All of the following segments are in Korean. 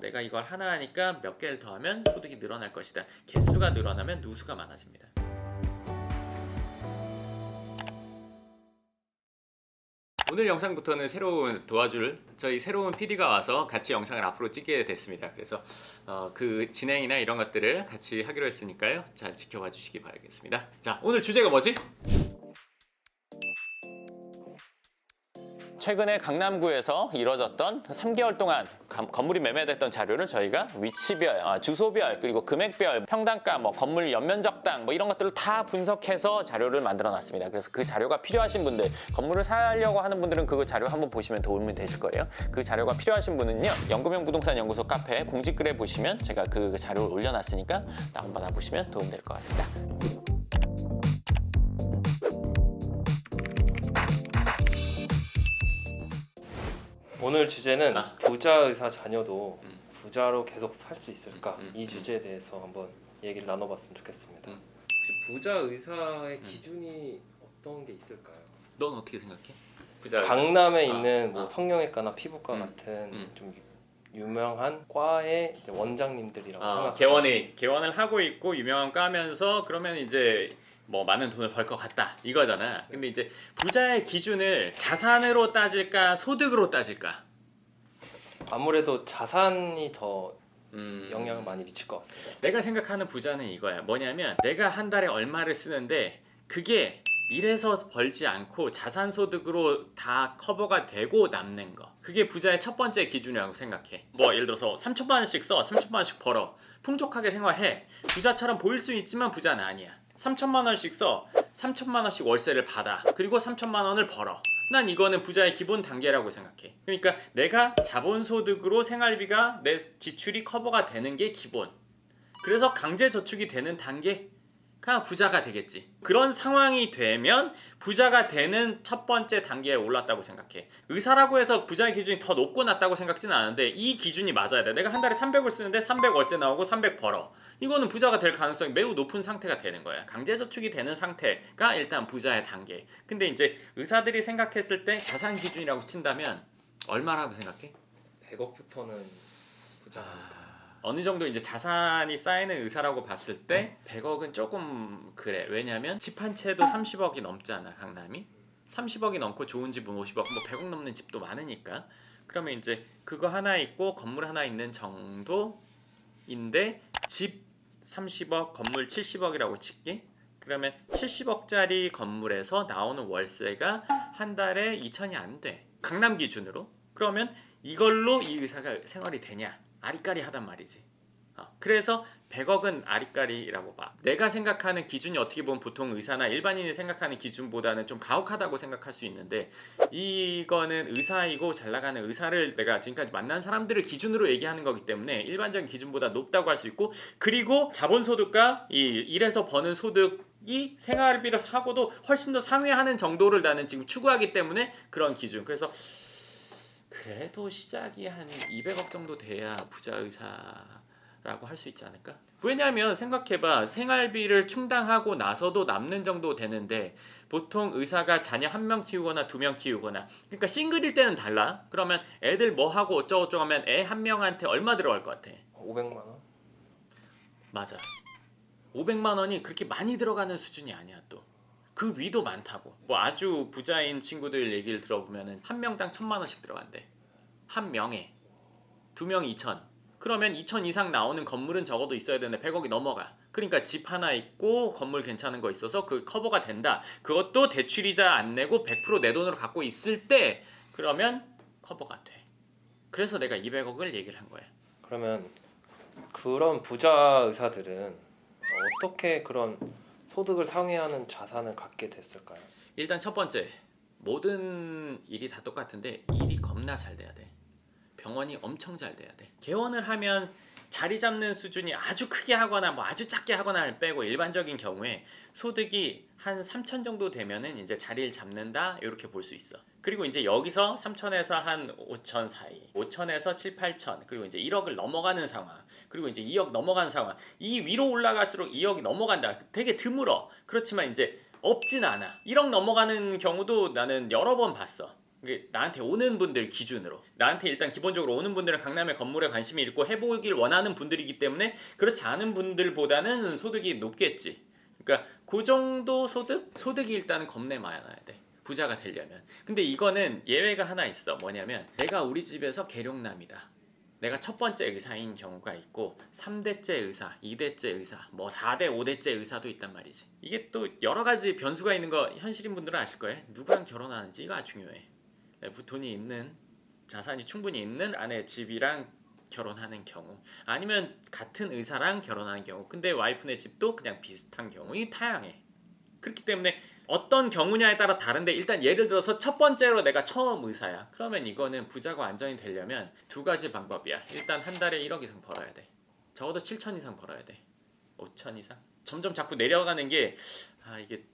내가 이걸 하나 하니까 몇 개를 더하면 소득이 늘어날 것이다. 개수가 늘어나면 누수가 많아집니다. 오늘 영상부터는 도와줄 저희 새로운 PD가 와서 같이 영상을 앞으로 찍게 됐습니다. 그래서 그 진행이나 이런 것들을 같이 하기로 했으니까요. 잘 지켜봐 주시기 바라겠습니다. 자, 오늘 주제가 뭐지? 최근에 강남구에서 이뤄졌던 3개월 동안 건물이 매매됐던 자료를 저희가 위치별, 주소별, 그리고 금액별, 평당가, 건물 연면적당 이런 것들을 다 분석해서 자료를 만들어 놨습니다. 그래서 그 자료가 필요하신 분들, 건물을 사려고 하는 분들은 그 자료 한번 보시면 도움이 되실 거예요. 그 자료가 필요하신 분은요, 연금형 부동산 연구소 카페 공지글에 보시면 제가 그 자료를 올려놨으니까 다운받아 보시면 도움 될 것 같습니다. 오늘 주제는 부자 의사 자녀도 부자로 계속 살 수 있을까? 이 주제에 대해서 한번 얘기를 나눠봤으면 좋겠습니다. 혹시 부자 의사의 기준이 어떤 게 있을까요? 넌 어떻게 생각해? 부자 강남에 있는 성형외과나 피부과 같은 좀 유명한 과의 이제 원장님들이라고 생각해요. 개원을 하고 있고 유명한 과면서 그러면 이제 많은 돈을 벌 것 같다 이거잖아. 근데 이제 부자의 기준을 자산으로 따질까 소득으로 따질까? 아무래도 자산이 더 영향을 많이 미칠 것 같습니다. 내가 생각하는 부자는 이거야. 뭐냐면 내가 한 달에 얼마를 쓰는데 그게 일해서 벌지 않고 자산 소득으로 다 커버가 되고 남는 거. 그게 부자의 첫 번째 기준이라고 생각해. 예를 들어서 3천만 원씩 써. 3천만 원씩 벌어. 풍족하게 생활해. 부자처럼 보일 수 있지만 부자는 아니야. 3천만 원씩 써. 3천만 원씩 월세를 받아. 그리고 3천만 원을 벌어. 난 이거는 부자의 기본 단계라고 생각해. 그러니까 내가 자본소득으로 생활비가 내 지출이 커버가 되는 게 기본. 그래서 강제저축이 되는 단계가 부자가 되겠지. 그런 상황이 되면 부자가 되는 첫 번째 단계에 올랐다고 생각해. 의사라고 해서 부자의 기준이 더 높고 낮다고 생각지는 않은데 이 기준이 맞아야 돼. 내가 한 달에 300을 쓰는데 300 월세 나오고 300 벌어. 이거는 부자가 될 가능성이 매우 높은 상태가 되는 거야. 강제저축이 되는 상태가 일단 부자의 단계. 근데 이제 의사들이 생각했을 때 자산 기준이라고 친다면 얼마라고 생각해? 100억부터는 부자. 어느 정도 이제 자산이 쌓이는 의사라고 봤을 때 100억은 조금 그래. 왜냐면 집 한 채도 30억이 넘잖아, 강남이. 30억이 넘고 좋은 집은 50억, 100억 넘는 집도 많으니까. 그러면 이제 그거 하나 있고 건물 하나 있는 정도인데 집 30억, 건물 70억이라고 칠게. 그러면 70억짜리 건물에서 나오는 월세가 한 달에 2천이 안 돼. 강남 기준으로. 그러면 이걸로 이 의사가 생활이 되냐? 아리까리하단 말이지. 그래서 100억은 아리까리라고 봐. 내가 생각하는 기준이 어떻게 보면 보통 의사나 일반인이 생각하는 기준보다는 좀 가혹하다고 생각할 수 있는데 이거는 의사이고 잘 나가는 의사를 내가 지금까지 만난 사람들을 기준으로 얘기하는 거기 때문에 일반적인 기준보다 높다고 할 수 있고, 그리고 자본소득과 이 일에서 버는 소득이 생활비로 사고도 훨씬 더 상회하는 정도를 나는 지금 추구하기 때문에 그런 기준. 그래서 그래도 시작이 한 200억 정도 돼야 부자 의사라고 할 수 있지 않을까? 왜냐하면 생각해봐. 생활비를 충당하고 나서도 남는 정도 되는데 보통 의사가 자녀 1명 키우거나 2명 키우거나, 그러니까 싱글일 때는 달라. 그러면 애들 뭐 하고 어쩌고저쩌고 하면 애 한 명한테 얼마 들어갈 것 같아? 500만 원? 맞아. 500만 원이 그렇게 많이 들어가는 수준이 아니야. 또 그 위도 많다고. 아주 부자인 친구들 얘기를 들어보면은 한 명당 1,000만 원씩 들어간대. 한 명에. 2명 2천. 그러면 2천 이상 나오는 건물은 적어도 있어야 되는데 100억이 넘어가. 그러니까 집 하나 있고 건물 괜찮은 거 있어서 그 커버가 된다. 그것도 대출이자 안 내고 100% 내 돈으로 갖고 있을 때 그러면 커버가 돼. 그래서 내가 200억을 얘기를 한 거야. 그러면 그런 부자 의사들은 어떻게 그런 소득을 상회하는 자산을 갖게 됐을까요? 일단 첫 번째, 모든 일이 다 똑같은데 일이 겁나 잘 돼야 돼. 병원이 엄청 잘 돼야 돼. 개원을 하면 자리 잡는 수준이 아주 크게 하거나 아주 작게 하거나를 빼고 일반적인 경우에 소득이 한 3천 정도 되면은 이제 자리를 잡는다 이렇게 볼 수 있어. 그리고 이제 여기서 3천에서 한 5천 사이, 5천에서 7, 8천, 그리고 이제 1억을 넘어가는 상황, 그리고 이제 2억 넘어가는 상황. 이 위로 올라갈수록 2억이 넘어간다. 되게 드물어. 그렇지만 이제 없진 않아. 1억 넘어가는 경우도 나는 여러 번 봤어. 이게 나한테 오는 분들 기준으로 나한테 일단 기본적으로 오는 분들은 강남의 건물에 관심이 있고 해보길 원하는 분들이기 때문에 그렇지 않은 분들보다는 소득이 높겠지. 그러니까 그 정도 소득이 일단은 겁내 많아야 돼. 부자가 되려면. 근데 이거는 예외가 하나 있어. 뭐냐면 내가 우리 집에서 계룡남이다. 내가 첫 번째 의사인 경우가 있고 3대째 의사, 2대째 의사, 뭐 4대, 5대째 의사도 있단 말이지. 이게 또 여러 가지 변수가 있는 거 현실인 분들은 아실 거예요. 누구랑 결혼하는지가 중요해. 돈이 있는, 자산이 충분히 있는 아내 집이랑 결혼하는 경우, 아니면 같은 의사랑 결혼하는 경우, 근데 와이프네 집도 그냥 비슷한 경우, 이 다양해. 그렇기 때문에 어떤 경우냐에 따라 다른데, 일단 예를 들어서 첫 번째로 내가 처음 의사야. 그러면 이거는 부자가 안정이 되려면 두 가지 방법이야. 일단 한 달에 1억 이상 벌어야 돼. 적어도 7천 이상 벌어야 돼. 5천 이상. 점점 자꾸 내려가는 게 이게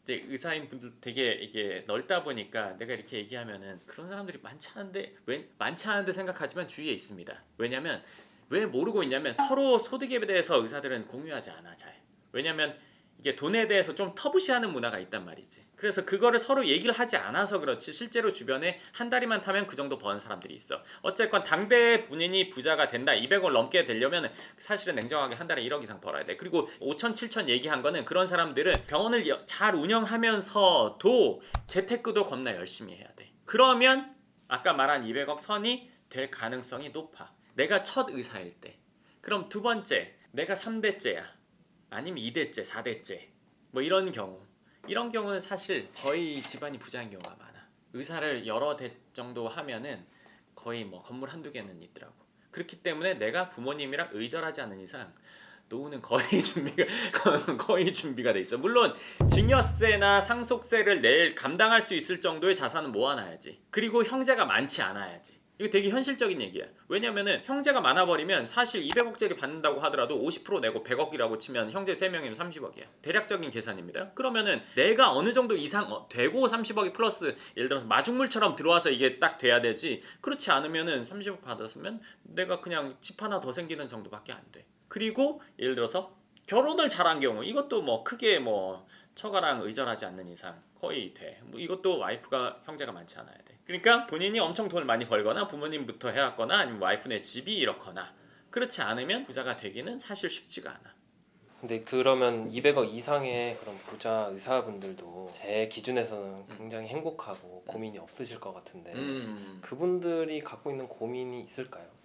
이제 의사인 분들 되게 이게 넓다 보니까 내가 이렇게 얘기하면은 그런 사람들이 많지 않은데 생각하지만 주위에 있습니다. 왜냐면 왜 모르고 있냐면 서로 소득에 대해서 의사들은 공유하지 않아 잘. 왜냐면 이게 돈에 대해서 좀 터부시하는 문화가 있단 말이지. 그래서 그거를 서로 얘기를 하지 않아서 그렇지 실제로 주변에 한 달이만 타면 그 정도 버는 사람들이 있어. 어쨌건 당대 본인이 부자가 된다, 200억 넘게 되려면 사실은 냉정하게 한 달에 1억 이상 벌어야 돼. 그리고 5천, 7천 얘기한 거는 그런 사람들은 병원을 잘 운영하면서도 재테크도 겁나 열심히 해야 돼. 그러면 아까 말한 200억 선이 될 가능성이 높아. 내가 첫 의사일 때. 그럼 두 번째, 내가 3대째야. 아니면 2대째, 4대째 뭐 이런 경우는 사실 거의 집안이 부자인 경우가 많아. 의사를 여러 대 정도 하면은 거의 뭐 건물 한두 개는 있더라고. 그렇기 때문에 내가 부모님이랑 의절하지 않는 이상 노후는 거의 준비가 돼 있어. 물론 증여세나 상속세를 감당할 수 있을 정도의 자산은 모아놔야지. 그리고 형제가 많지 않아야지. 이거 되게 현실적인 얘기야. 왜냐면은 형제가 많아버리면 사실 200억짜리 받는다고 하더라도 50% 내고 100억이라고 치면 형제 3명이면 30억이야. 대략적인 계산입니다. 그러면은 내가 어느 정도 이상 되고 30억이 플러스 예를 들어서 마중물처럼 들어와서 이게 딱 돼야 되지. 그렇지 않으면은 30억 받았으면 내가 그냥 집 하나 더 생기는 정도밖에 안 돼. 그리고 예를 들어서 결혼을 잘한 경우, 이것도 뭐 크게 뭐 처가랑 의절하지 않는 이상 거의 돼. 뭐 이것도 와이프가 형제가 많지 않아야 돼. 그러니까 본인이 엄청 돈을 많이 벌거나 부모님부터 해왔거나 아니면 와이프네 집이 이렇거나, 그렇지 않으면 부자가 되기는 사실 쉽지가 않아. 근데 그러면 200억 이상의 그런 부자 의사분들도 제 기준에서는 굉장히 행복하고 고민이 없으실 것 같은데 그분들이 갖고 있는 고민이 있을까요?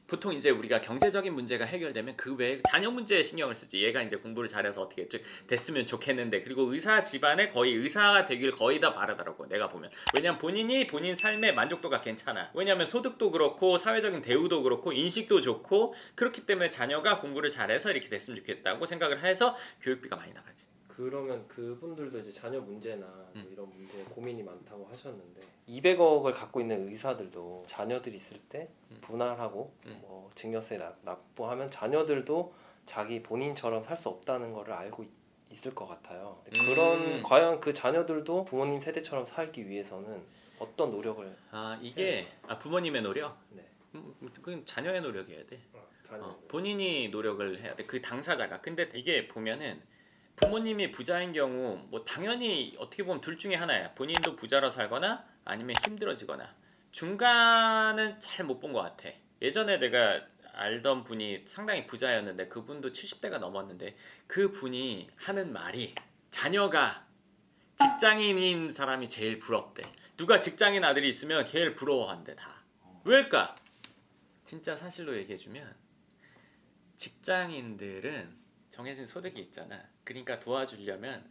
보통 이제 우리가 경제적인 문제가 해결되면 그 외에 자녀 문제에 신경을 쓰지. 얘가 이제 공부를 잘해서 어떻게 됐으면 좋겠는데, 그리고 의사 집안에 거의 의사가 되길 거의 다 바라더라고 내가 보면. 왜냐면 본인 삶의 만족도가 괜찮아. 왜냐면 소득도 그렇고 사회적인 대우도 그렇고 인식도 좋고, 그렇기 때문에 자녀가 공부를 잘해서 이렇게 됐으면 좋겠다고 생각을 해서 교육비가 많이 나가지. 그러면 그분들도 이제 자녀 문제나 뭐 이런 문제에 고민이 많다고 하셨는데 200억을 갖고 있는 의사들도 자녀들이 있을 때 분할하고 뭐 증여세 납부하면 자녀들도 자기 본인처럼 살 수 없다는 거를 알고 있을 것 같아요. 그런 과연 그 자녀들도 부모님 세대처럼 살기 위해서는 어떤 노력을 이게 부모님의 노력? 네. 그건 자녀의 노력이어야 돼. 자녀. 본인이 노력을 해야 돼. 그 당사자가. 근데 이게 보면은 부모님이 부자인 경우 뭐 당연히 어떻게 보면 둘 중에 하나야. 본인도 부자로 살거나 아니면 힘들어지거나. 중간은 잘 못 본 것 같아. 예전에 내가 알던 분이 상당히 부자였는데 그분도 70대가 넘었는데 그분이 하는 말이 자녀가 직장인인 사람이 제일 부럽대. 누가 직장인 아들이 있으면 걔를 부러워한대 다. 왜일까? 진짜 사실로 얘기해주면 직장인들은 정해진 소득이 있잖아. 그러니까 도와주려면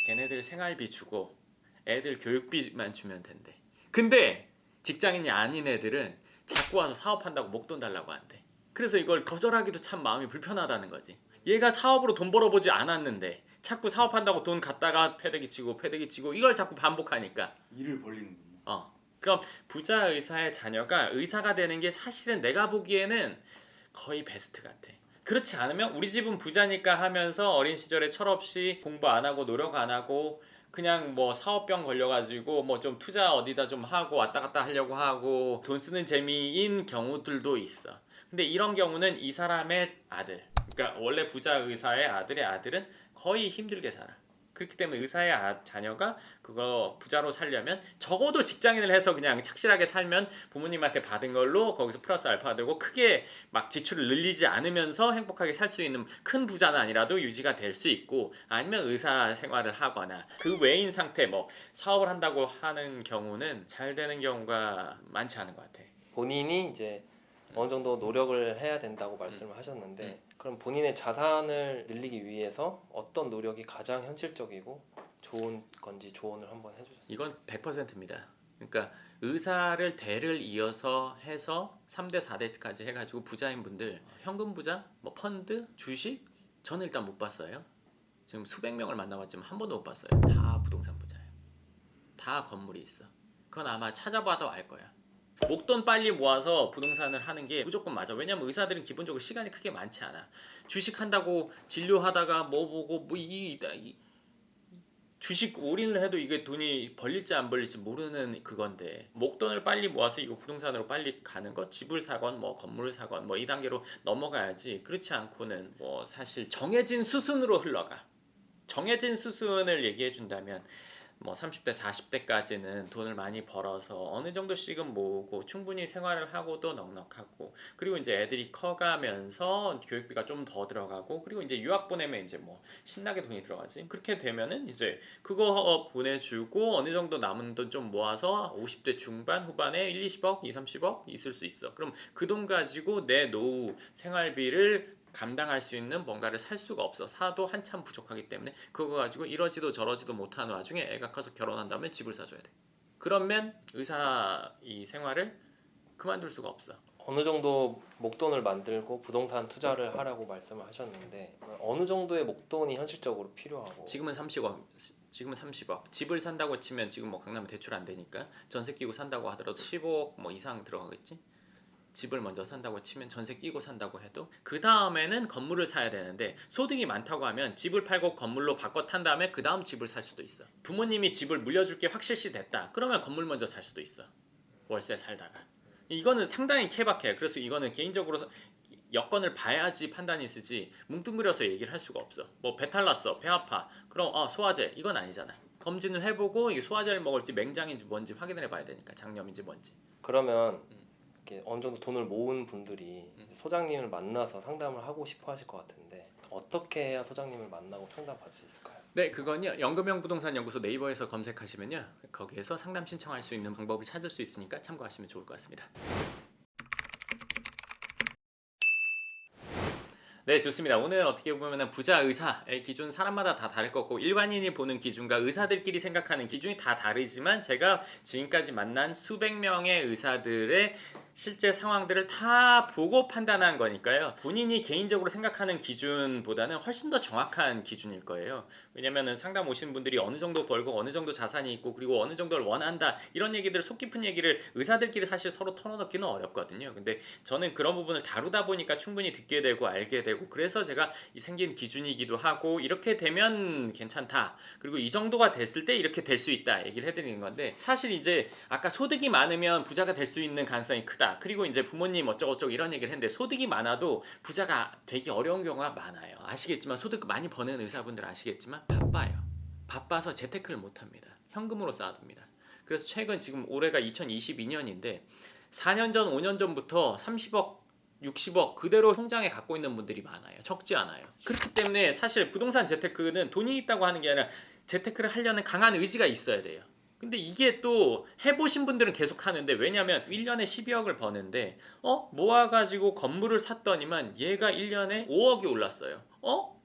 걔네들 생활비 주고 애들 교육비만 주면 된대. 근데 직장인이 아닌 애들은 자꾸 와서 사업한다고 목돈 달라고 한대. 그래서 이걸 거절하기도 참 마음이 불편하다는 거지. 얘가 사업으로 돈 벌어보지 않았는데 자꾸 사업한다고 돈 갖다가 패대기 치고 이걸 자꾸 반복하니까 일을 벌리는군요. 그럼 부자 의사의 자녀가 의사가 되는 게 사실은 내가 보기에는 거의 베스트 같아. 그렇지 않으면 우리 집은 부자니까 하면서 어린 시절에 철없이 공부 안 하고 노력 안 하고 그냥 뭐 사업병 걸려가지고 뭐 좀 투자 어디다 좀 하고 왔다 갔다 하려고 하고 돈 쓰는 재미인 경우들도 있어. 근데 이런 경우는 이 사람의 아들, 그러니까 원래 부자 의사의 아들의 아들은 거의 힘들게 살아. 그렇기 때문에 의사의 자녀가 그거 부자로 살려면 적어도 직장인을 해서 그냥 착실하게 살면 부모님한테 받은 걸로 거기서 플러스 알파가 되고 크게 막 지출을 늘리지 않으면서 행복하게 살 수 있는 큰 부자는 아니라도 유지가 될 수 있고, 아니면 의사 생활을 하거나 그 외인 상태 뭐 사업을 한다고 하는 경우는 잘 되는 경우가 많지 않은 것 같아. 본인이 이제 어느 정도 노력을 해야 된다고 말씀을 하셨는데 그럼 본인의 자산을 늘리기 위해서 어떤 노력이 가장 현실적이고 좋은 건지 조언을 한번 해주셨어요. 이건 100%입니다. 그러니까 의사를 대를 이어서 해서 3대 4대까지 해가지고 부자인 분들, 현금 부자, 뭐 펀드, 주식, 저는 일단 못 봤어요. 지금 수백 명을 만나봤지만 한 번도 못 봤어요. 다 부동산 부자예요. 다 건물이 있어. 그건 아마 찾아봐도 알 거야. 목돈 빨리 모아서 부동산을 하는 게 무조건 맞아. 왜냐면 의사들은 기본적으로 시간이 크게 많지 않아. 주식 한다고 진료하다가 뭐 보고 주식 올인을 해도 이게 돈이 벌릴지 안 벌릴지 모르는 그건데, 목돈을 빨리 모아서 이거 부동산으로 빨리 가는 거, 집을 사건 뭐 건물을 사건 뭐 이 단계로 넘어가야지. 그렇지 않고는 뭐 사실 정해진 수순으로 흘러가. 정해진 수순을 얘기해 준다면 뭐 30대 40대까지는 돈을 많이 벌어서 어느 정도씩은 모으고 충분히 생활을 하고도 넉넉하고, 그리고 이제 애들이 커가면서 교육비가 좀 더 들어가고, 그리고 이제 유학 보내면 이제 뭐 신나게 돈이 들어가지. 그렇게 되면은 이제 그거 보내주고 어느 정도 남은 돈 좀 모아서 50대 중반 후반에 1, 20억, 2, 30억 있을 수 있어. 그럼 그 돈 가지고 내 노후 생활비를 감당할 수 있는 뭔가를 살 수가 없어. 사도 한참 부족하기 때문에 그거 가지고 이러지도 저러지도 못하는 와중에 애가 커서 결혼한다면 집을 사줘야 돼. 그러면 의사 이 생활을 그만둘 수가 없어. 어느 정도 목돈을 만들고 부동산 투자를 하라고 말씀을 하셨는데 어느 정도의 목돈이 현실적으로 필요하고 지금은 30억. 지금은 30억. 집을 산다고 치면 지금 뭐 강남에 대출 안 되니까 전세 끼고 산다고 하더라도 15억 뭐 이상 들어가겠지. 집을 먼저 산다고 치면 전세 끼고 산다고 해도 그 다음에는 건물을 사야 되는데, 소득이 많다고 하면 집을 팔고 건물로 바꿔 탄 다음에 그 다음 집을 살 수도 있어. 부모님이 집을 물려줄 게 확실시 됐다. 그러면 건물 먼저 살 수도 있어. 월세 살다가. 이거는 상당히 케바케야. 그래서 이거는 개인적으로 여건을 봐야지 판단이 쓰지 뭉뚱그려서 얘기를 할 수가 없어. 뭐 배탈 났어, 배 아파, 그럼 소화제, 이건 아니잖아. 검진을 해보고 이게 소화제를 먹을지 맹장인지 뭔지 확인을 해봐야 되니까, 장염인지 뭔지. 그러면 이렇게 어느 정도 돈을 모은 분들이 소장님을 만나서 상담을 하고 싶어 하실 것 같은데 어떻게 해야 소장님을 만나고 상담 받을 수 있을까요? 네, 그건요. 연금형 부동산 연구소 네이버에서 검색하시면요, 거기에서 상담 신청할 수 있는 방법을 찾을 수 있으니까 참고하시면 좋을 것 같습니다. 네, 좋습니다. 오늘 어떻게 보면 부자 의사의 기준 사람마다 다 다를 거고, 일반인이 보는 기준과 의사들끼리 생각하는 기준이 다 다르지만, 제가 지금까지 만난 수백 명의 의사들의 실제 상황들을 다 보고 판단한 거니까요. 본인이 개인적으로 생각하는 기준보다는 훨씬 더 정확한 기준일 거예요. 왜냐면은 상담 오시는 분들이 어느 정도 벌고 어느 정도 자산이 있고 그리고 어느 정도를 원한다, 이런 얘기들, 속 깊은 얘기를 의사들끼리 사실 서로 털어놓기는 어렵거든요. 근데 저는 그런 부분을 다루다 보니까 충분히 듣게 되고 알게 되고, 그래서 제가 이 생긴 기준이기도 하고, 이렇게 되면 괜찮다, 그리고 이 정도가 됐을 때 이렇게 될 수 있다 얘기를 해드리는 건데, 사실 이제 아까 소득이 많으면 부자가 될 수 있는 가능성이 크다, 그리고 이제 부모님 어쩌고저쩌고 이런 얘기를 했는데, 소득이 많아도 부자가 되기 어려운 경우가 많아요. 아시겠지만, 소득 많이 버는 의사분들 아시겠지만 바빠요. 바빠서 재테크를 못합니다. 현금으로 쌓아둡니다. 그래서 최근, 지금 올해가 2022년인데 4년 전 5년 전부터 30억 60억 그대로 통장에 갖고 있는 분들이 많아요. 적지 않아요. 그렇기 때문에 사실 부동산 재테크는 돈이 있다고 하는 게 아니라 재테크를 하려는 강한 의지가 있어야 돼요. 근데 이게 또 해보신 분들은 계속 하는데, 왜냐면 1년에 12억을 버는데 모아가지고 건물을 샀더니만 얘가 1년에 5억이 올랐어요.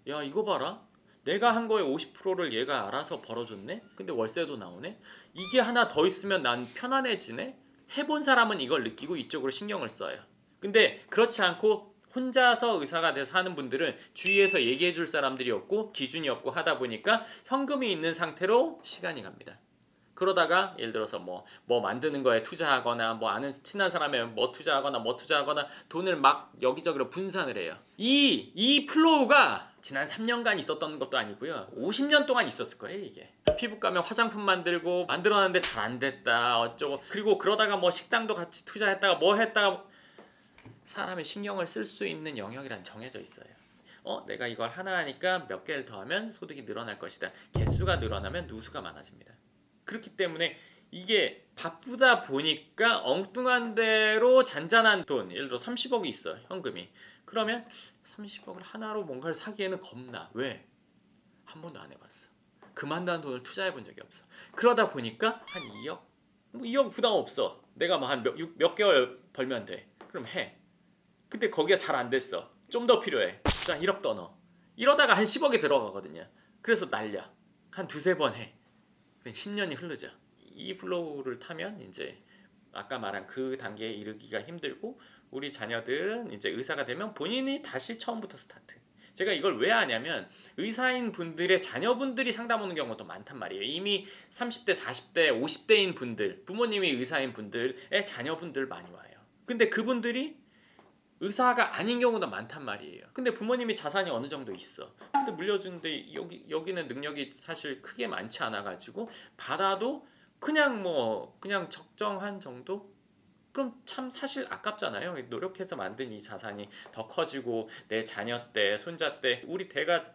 야, 이거 봐라, 내가 한 거에 50%를 얘가 알아서 벌어줬네? 근데 월세도 나오네? 이게 하나 더 있으면 난 편안해지네? 해본 사람은 이걸 느끼고 이쪽으로 신경을 써요. 근데 그렇지 않고 혼자서 의사가 돼서 하는 분들은 주위에서 얘기해 줄 사람들이 없고 기준이 없고 하다 보니까 현금이 있는 상태로 시간이 갑니다. 그러다가 예를 들어서 뭐 만드는 거에 투자하거나, 뭐 아는 친한 사람에 뭐 투자하거나 돈을 막 여기저기로 분산을 해요. 이 플로우가 지난 3년간 있었던 것도 아니고요, 50년 동안 있었을 거예요. 이게 피부과면 화장품 만들어놨는데 잘 안 됐다 어쩌고, 그리고 그러다가 뭐 식당도 같이 투자했다가 뭐 했다가, 사람의 신경을 쓸 수 있는 영역이란 정해져 있어요. 내가 이걸 하나 하니까 몇 개를 더하면 소득이 늘어날 것이다. 개수가 늘어나면 누수가 많아집니다. 그렇기 때문에 이게 바쁘다 보니까 엉뚱한 대로 잔잔한 돈, 예를 들어 30억이 있어 현금이. 그러면 30억을 하나로 뭔가를 사기에는 겁나. 왜? 한 번도 안 해봤어. 그만한 돈을 투자해 본 적이 없어. 그러다 보니까 한 2억? 뭐 2억 부담 없어. 내가 뭐 한 몇 개월 벌면 돼. 그럼 해. 근데 거기가 잘 안 됐어. 좀 더 필요해. 자 1억 더 넣어. 이러다가 한 10억이 들어가거든요. 그래서 날려. 한 두세 번 해. 그럼 10년이 흐르죠. 이 플로우를 타면 이제 아까 말한 그 단계에 이르기가 힘들고 우리 자녀들은 이제 의사가 되면 본인이 다시 처음부터 스타트. 제가 이걸 왜 하냐면 의사인 분들의 자녀분들이 상담 오는 경우가 더 많단 말이에요. 이미 30대, 40대, 50대인 분들, 부모님이 의사인 분들의 자녀분들 많이 와요. 근데 그분들이 의사가 아닌 경우도 많단 말이에요. 근데 부모님이 자산이 어느 정도 있어. 근데 물려주는데 여기는 능력이 사실 크게 많지 않아 가지고 받아도 그냥 적정한 정도? 그럼 참 사실 아깝잖아요. 노력해서 만든 이 자산이 더 커지고 내 자녀 때, 손자 때 우리 대가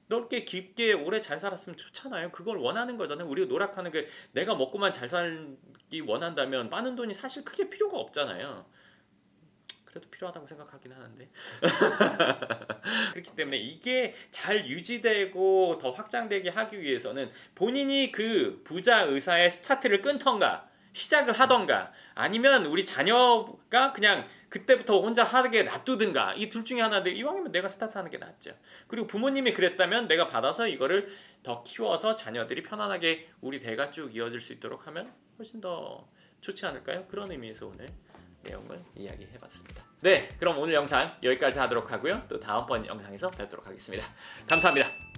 넓게 깊게 오래 잘 살았으면 좋잖아요. 그걸 원하는 거잖아요. 우리가 노력하는 게 내가 먹고만 잘 살기 원한다면 많은 돈이 사실 크게 필요가 없잖아요. 그래도 필요하다고 생각하긴 하는데 그렇기 때문에 이게 잘 유지되고 더 확장되게 하기 위해서는 본인이 그 부자 의사의 스타트를 끊던가 시작을 하던가 아니면 우리 자녀가 그냥 그때부터 혼자 하게 놔두든가 이 둘 중에 하나인데 이왕이면 내가 스타트하는 게 낫죠. 그리고 부모님이 그랬다면 내가 받아서 이거를 더 키워서 자녀들이 편안하게 우리 대가 쭉 이어질 수 있도록 하면 훨씬 더 좋지 않을까요? 그런 의미에서 오늘 내용을 이야기해봤습니다. 네, 그럼 오늘 영상 여기까지 하도록 하고요. 또 다음번 영상에서 뵙도록 하겠습니다. 감사합니다.